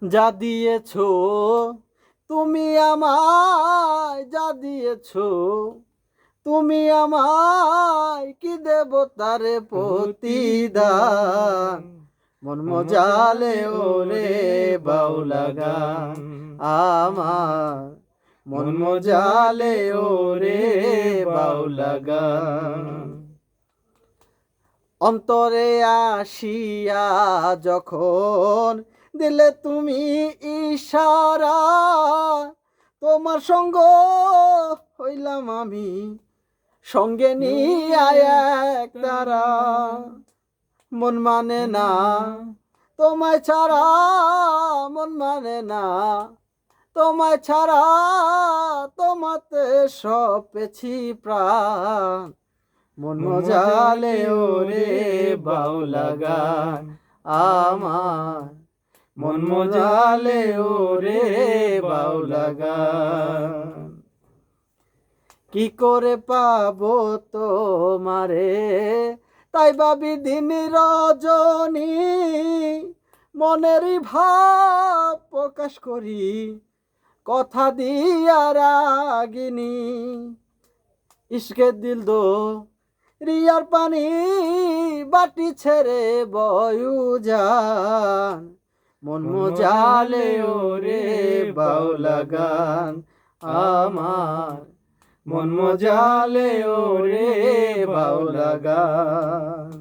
যা দিয়েছো তুমি আমায়, যা দিয়েছো তুমি আমায়, কি দেব তারে প্রতিদান। মন মজালে ওরে বাউলা গান আমার, মন মজালে ওরে বাউলা গান। অন্তরে আসিয়া যখন দিলে তুমি ইশারা, তোমার সঙ্গ হইলাম আমি, সঙ্গে নিয়ে এক তারা। মন মানে না তোমায় ছাড়া, মন মানে না তোমায় ছাড়া, তোমাতে সব পেছি প্রাণ। মন মজালে ওরে বাউলা গান আমার, মন মজালে ওরে বাউলা গান। কি করে পাবো তোমারে তাই ভাবি দিন রজনী, মনেরই ভাব প্রকাশ করি কথা দিয়া রাগিনী। ইশকে দিল দো রিয়ার পানি বাটি ছেড়ে বয়ু যান। মন মজালে ওরে বাউলা গান আমার, মন মজালে ওরে বাউলা গান।